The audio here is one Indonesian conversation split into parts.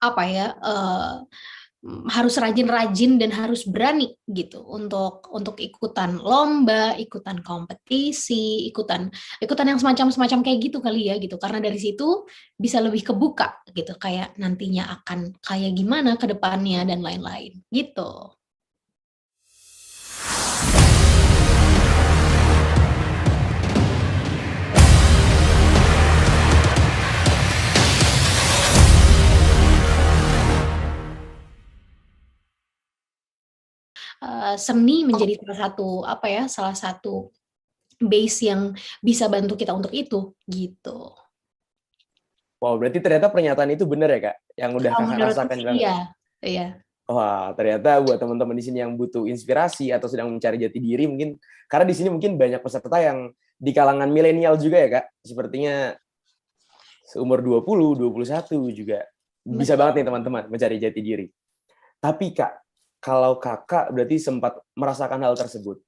apa ya, harus rajin-rajin dan harus berani gitu untuk ikutan lomba, ikutan kompetisi, ikutan ikutan yang semacam kayak gitu kali ya gitu. Karena dari situ bisa lebih kebuka gitu, kayak nantinya akan kayak gimana ke depannya dan lain-lain gitu. Seni menjadi salah satu base yang bisa bantu kita untuk itu gitu. Wow, berarti ternyata pernyataan itu benar ya, Kak? Yang udah Kalau Kakak menurutku rasakan sih banget. iya, iya. Wah, ternyata buat teman-teman di sini yang butuh inspirasi atau sedang mencari jati diri mungkin, karena di sini mungkin banyak peserta yang di kalangan milenial juga ya, Kak. Sepertinya seumur 20, 21 juga bisa Betul. banget nih teman-teman mencari jati diri. Tapi Kak, kalau Kakak berarti sempat merasakan hal tersebut.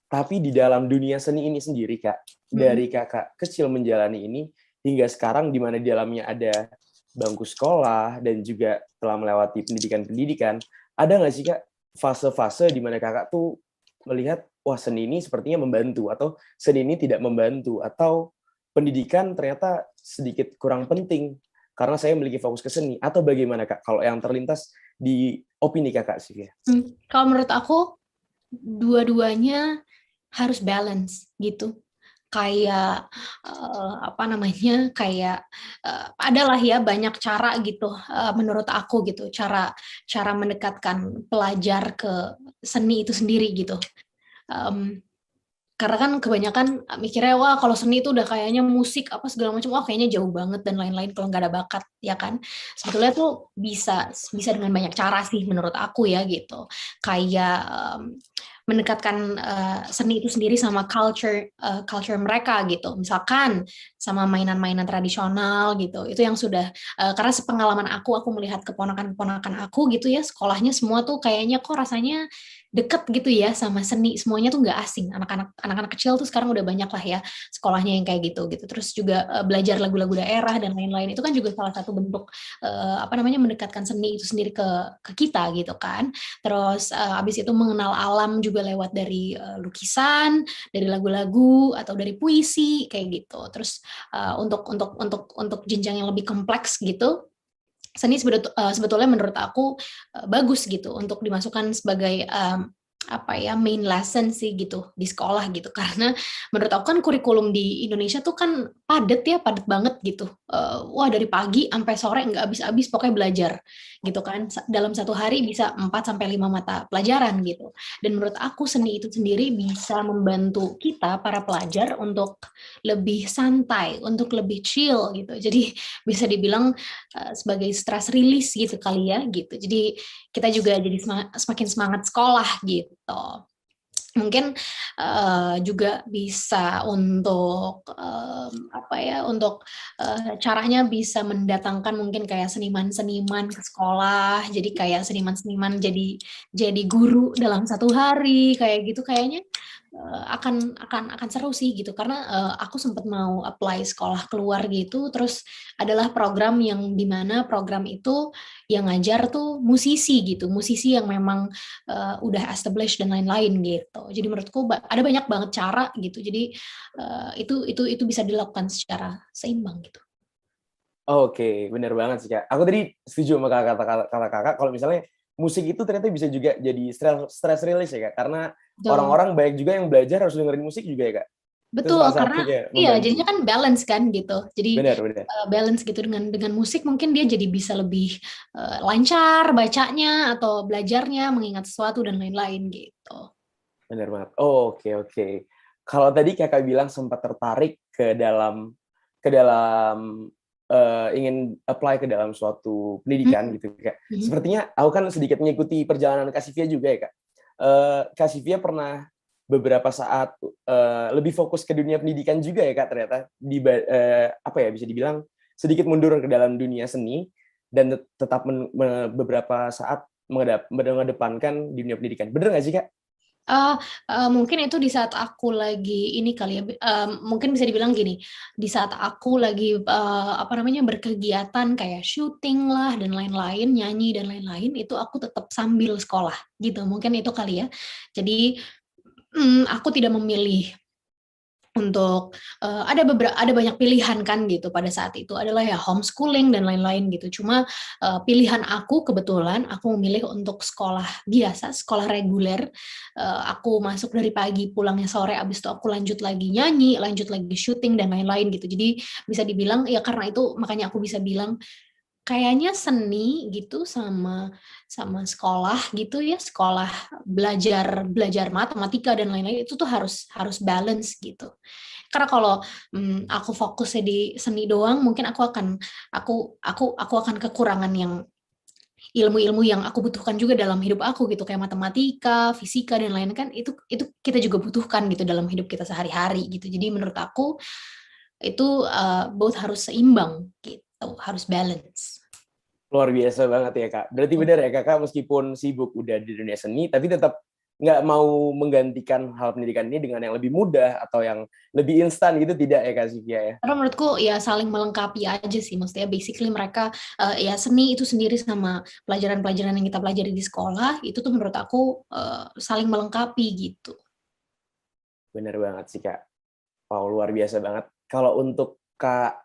Tapi di dalam dunia seni ini sendiri, Kak, Mm-mm. dari Kakak kecil menjalani ini hingga sekarang di mana di dalamnya ada bangku sekolah dan juga telah melewati pendidikan-pendidikan, ada nggak sih, Kak, fase-fase di mana Kakak tuh melihat, wah seni ini sepertinya membantu, atau seni ini tidak membantu, atau pendidikan ternyata sedikit kurang penting karena saya memiliki fokus ke seni, atau bagaimana, Kak, kalau yang terlintas di opini Kakak sih ya? Kalau menurut aku dua-duanya harus balance gitu. Kayak apa namanya? Kayak adalah ya banyak cara gitu menurut aku gitu, cara cara mendekatkan pelajar ke seni itu sendiri gitu. Em, karena kan kebanyakan mikirnya wah kalau seni itu udah kayaknya musik apa segala macam, wah kayaknya jauh banget dan lain-lain kalau nggak ada bakat ya kan. Sebetulnya tuh bisa bisa dengan banyak cara sih menurut aku ya gitu. Kayak mendekatkan seni itu sendiri sama culture mereka gitu. Misalkan sama mainan-mainan tradisional gitu. Itu yang sudah karena sepengalaman aku melihat keponakan-keponakan aku gitu ya, sekolahnya semua tuh kayaknya kok rasanya deket gitu ya sama seni, semuanya tuh nggak asing. Anak-anak kecil tuh sekarang udah banyak lah ya sekolahnya yang kayak gitu gitu. Terus juga belajar lagu-lagu daerah dan lain-lain, itu kan juga salah satu bentuk apa namanya mendekatkan seni itu sendiri ke kita gitu kan. Terus abis itu mengenal alam juga lewat dari lukisan, dari lagu-lagu atau dari puisi kayak gitu. Terus untuk jenjang yang lebih kompleks gitu, seni sebetulnya menurut aku bagus gitu untuk dimasukkan sebagai apa ya main lesson sih gitu di sekolah gitu. Karena menurut aku kan kurikulum di Indonesia tuh kan padet banget gitu. Wah dari pagi sampai sore nggak habis-habis pokoknya belajar gitu kan, dalam satu hari bisa 4 sampai 5 mata pelajaran gitu. Dan menurut aku seni itu sendiri bisa membantu kita para pelajar untuk lebih santai, untuk lebih chill gitu. Jadi bisa dibilang sebagai stress release gitu kali ya gitu. Jadi kita juga jadi semakin semangat sekolah gitu. Mungkin juga bisa untuk apa ya, untuk caranya bisa mendatangkan mungkin kayak seniman-seniman ke sekolah. Jadi kayak seniman-seniman jadi guru dalam satu hari kayak gitu, kayaknya akan seru sih gitu. Karena aku sempat mau apply sekolah keluar gitu, terus adalah program yang dimana program itu yang ngajar tuh musisi gitu, musisi yang memang udah established dan lain-lain gitu. Jadi menurutku ada banyak banget cara gitu. Jadi itu bisa dilakukan secara seimbang gitu. Oke, bener banget sih, Kak. Aku tadi setuju sama kata Kakak kalau misalnya musik itu ternyata bisa juga jadi stress release ya, Kak. Karena Betul. orang-orang banyak juga yang belajar harus dengerin musik juga ya, Kak. Itu Betul, salah karena satunya iya membantu. jadinya kan balance kan gitu. Jadi Benar, benar. balance gitu dengan musik, mungkin dia jadi bisa lebih lancar bacanya atau belajarnya, mengingat sesuatu dan lain-lain gitu. Benar banget. Oh, oke, oke. Kalau tadi Kakak bilang sempat tertarik ke dalam ingin apply ke dalam suatu pendidikan Hmm. gitu, Kak. Mhm. Sepertinya aku kan sedikit mengikuti perjalanan Kak Sivia juga ya, Kak. Kak Sivia pernah beberapa saat lebih fokus ke dunia pendidikan juga ya, Kak, ternyata apa ya, bisa dibilang sedikit mundur ke dalam dunia seni dan tetap beberapa saat mengedepankan dunia pendidikan. Bener nggak sih, Kak? Mungkin itu di saat aku lagi ini kali ya, mungkin bisa dibilang gini, di saat aku lagi, berkegiatan kayak syuting lah dan lain-lain, nyanyi dan lain-lain, itu aku tetap sambil sekolah, gitu. Mungkin itu kali ya. Jadi, aku tidak memilih untuk, ada banyak pilihan kan gitu pada saat itu adalah ya homeschooling dan lain-lain gitu. Cuma, pilihan aku kebetulan aku memilih untuk sekolah biasa, sekolah reguler. Aku masuk dari pagi, pulangnya sore, abis itu aku lanjut lagi nyanyi, lanjut lagi syuting dan lain-lain gitu. Jadi bisa dibilang ya karena itu makanya aku bisa bilang kayaknya seni gitu sama sekolah gitu ya, sekolah belajar belajar matematika dan lain-lain itu tuh harus harus balance gitu. Karena kalau, aku fokusnya di seni doang mungkin aku akan kekurangan yang ilmu-ilmu yang aku butuhkan juga dalam hidup aku gitu, kayak matematika, fisika dan lain kan itu kita juga butuhkan gitu dalam hidup kita sehari-hari gitu. Jadi menurut aku itu, both harus seimbang gitu, harus balance. Luar biasa banget ya Kak. Berarti benar ya Kakak meskipun sibuk udah di dunia seni, tapi tetap nggak mau menggantikan hal pendidikan ini dengan yang lebih mudah atau yang lebih instan gitu, tidak ya Kak Sivia ya? Karena menurutku ya saling melengkapi aja sih, maksudnya basically mereka, ya seni itu sendiri sama pelajaran-pelajaran yang kita pelajari di sekolah, itu tuh menurut aku, saling melengkapi gitu. Benar banget sih Kak. Wow, luar biasa banget. Kalau untuk Kak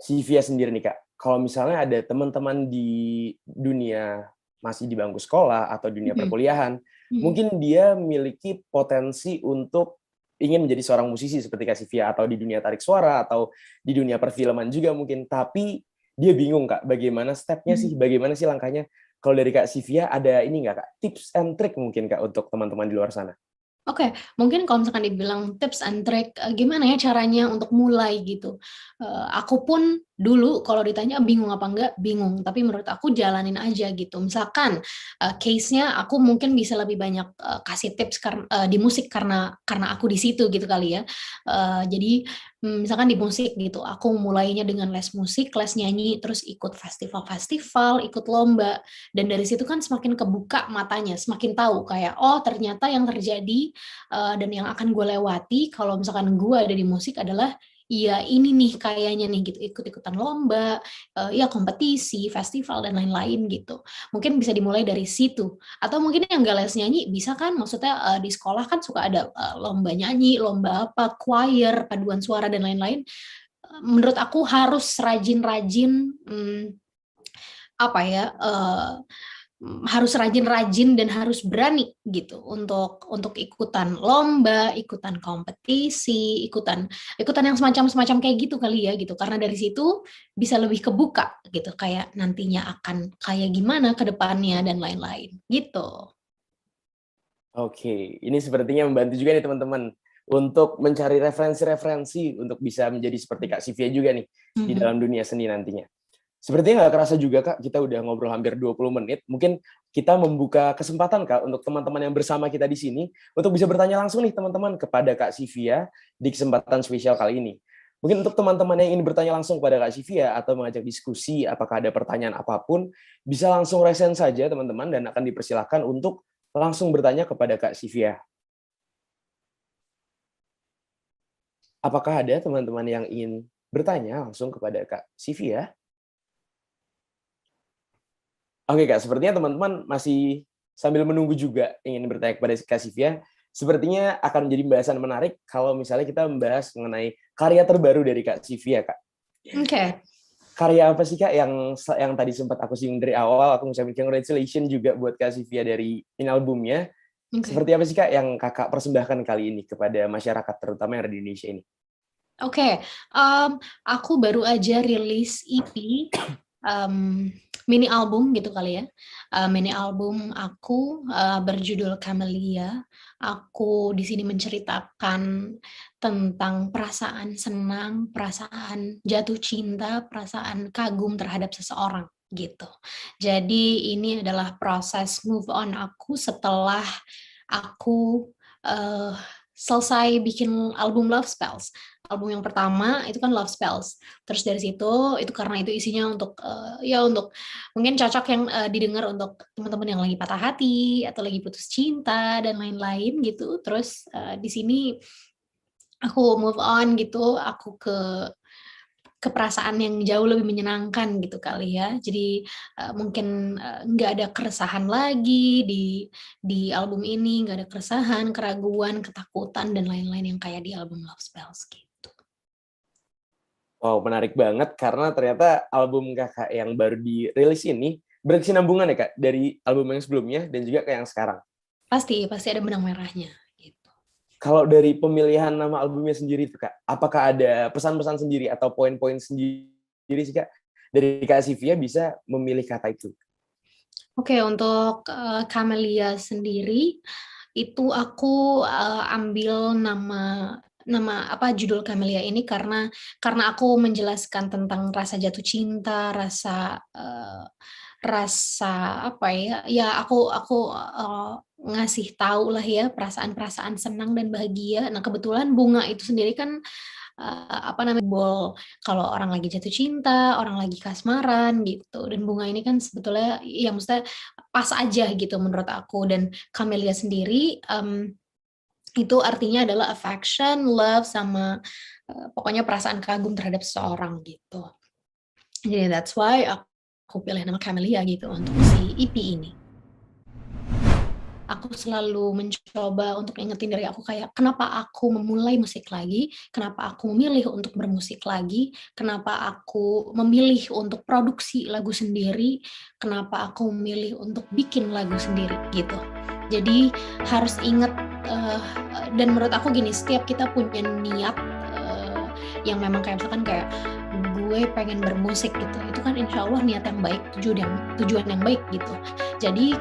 Sivia sendiri nih Kak, kalau misalnya ada teman-teman di dunia masih di bangku sekolah atau dunia Mhm, perkuliahan, mhm. mungkin dia memiliki potensi untuk ingin menjadi seorang musisi seperti Kak Sivia atau di dunia tarik suara atau di dunia perfilman juga mungkin, tapi dia bingung Kak, bagaimana step-nya sih, Mhm. bagaimana sih langkahnya? Kalau dari Kak Sivia ada ini nggak Kak, tips and trick mungkin Kak untuk teman-teman di luar sana? Oke, mungkin kalau misalkan dibilang tips and trick, gimana ya caranya untuk mulai gitu. Aku pun dulu kalau ditanya bingung apa enggak, bingung, tapi menurut aku jalanin aja gitu. Misalkan, case-nya aku mungkin bisa lebih banyak, kasih tips di musik karena aku di situ gitu kali ya. Jadi, misalkan di musik gitu, aku mulainya dengan les musik, les nyanyi, terus ikut festival-festival, ikut lomba, dan dari situ kan semakin kebuka matanya, semakin tahu kayak, oh ternyata yang terjadi dan yang akan gue lewati kalau misalkan gue ada di musik adalah ya ini nih kayaknya nih gitu, ikut-ikutan lomba, ya kompetisi, festival dan lain-lain gitu. Mungkin bisa dimulai dari situ. Atau mungkin yang nggak les nyanyi bisa kan maksudnya, di sekolah kan suka ada, lomba nyanyi, lomba apa, choir, paduan suara dan lain-lain. Menurut aku harus rajin-rajin, harus rajin-rajin dan harus berani gitu untuk ikutan lomba, ikutan kompetisi, ikutan ikutan yang semacam-semacam kayak gitu kali ya gitu. Karena dari situ bisa lebih kebuka gitu kayak nantinya akan kayak gimana ke depannya dan lain-lain gitu. Oke, ini sepertinya membantu juga nih teman-teman untuk mencari referensi-referensi untuk bisa menjadi seperti Kak Sivia juga nih di Mhm. dalam dunia seni nantinya. Sepertinya nggak kerasa juga Kak, kita udah ngobrol hampir 20 menit. Mungkin kita membuka kesempatan Kak untuk teman-teman yang bersama kita di sini untuk bisa bertanya langsung nih teman-teman kepada Kak Sivia di kesempatan spesial kali ini. Mungkin untuk teman-teman yang ingin bertanya langsung kepada Kak Sivia atau mengajak diskusi apakah ada pertanyaan apapun, bisa langsung resen saja teman-teman dan akan dipersilahkan untuk langsung bertanya kepada Kak Sivia. Apakah ada teman-teman yang ingin bertanya langsung kepada Kak Sivia? Oke Kak, sepertinya teman-teman masih sambil menunggu juga ingin bertanya kepada Kak Sivia. Sepertinya akan menjadi pembahasan menarik kalau misalnya kita membahas mengenai karya terbaru dari Kak Sivia, Kak. Oke, Karya apa sih Kak yang tadi sempat aku singgung dari awal, aku ngucapin congratulations juga buat Kak Sivia dari ini albumnya. oke. Seperti apa sih Kak yang Kakak persembahkan kali ini kepada masyarakat terutama yang ada di Indonesia ini? Oke, aku baru aja rilis EP, mini album gitu kali ya, mini album aku, berjudul Camellia. Aku di sini menceritakan tentang perasaan senang, perasaan jatuh cinta, perasaan kagum terhadap seseorang, gitu. Jadi ini adalah proses move on aku setelah aku, eee, selesai bikin album Love Spells. album yang pertama itu kan Love Spells. Terus dari situ itu karena itu isinya untuk ya untuk mungkin cocok yang didengar untuk teman-teman yang lagi patah hati atau lagi putus cinta dan lain-lain gitu. Terus di sini aku move on gitu, aku ke perasaan yang jauh lebih menyenangkan gitu kali ya. Jadi mungkin nggak ada keresahan lagi di album ini, nggak ada keresahan, keraguan, ketakutan dan lain-lain yang kayak di album Love Spells gitu. Wow, menarik banget karena ternyata album kakak yang baru dirilis ini berkesinambungan ya kak dari album yang sebelumnya dan juga ke yang sekarang. Pasti ada benang merahnya. Kalau dari pemilihan nama albumnya sendiri tuh kak, apakah ada pesan-pesan sendiri atau poin-poin sendiri sih kak dari kak Sivia bisa memilih kata itu? Oke, untuk Camellia sendiri itu aku ambil nama apa judul Camellia ini karena aku menjelaskan tentang rasa jatuh cinta, rasa apa ya? Ya aku ngasih tahu lah ya perasaan-perasaan senang dan bahagia. Nah, kebetulan bunga itu sendiri kan apa namanya simbol kalau orang lagi jatuh cinta, orang lagi kasmaran gitu. Dan bunga ini kan sebetulnya ya maksudnya pas aja gitu menurut aku. Dan Camellia sendiri itu artinya adalah affection, love sama pokoknya perasaan kagum terhadap seseorang gitu. Jadi that's why aku pilih nama Camellia gitu untuk si EP ini. Aku selalu mencoba untuk ingetin dari aku kayak kenapa aku memulai musik lagi, kenapa aku memilih untuk bermusik lagi, kenapa aku memilih untuk produksi lagu sendiri, kenapa aku memilih untuk bikin lagu sendiri gitu. Jadi harus ingat dan menurut aku gini, setiap kita punya niat yang memang kayak misalkan kayak gue pengen bermusik gitu, itu kan insya Allah niat yang baik, tujuan yang baik gitu. Jadi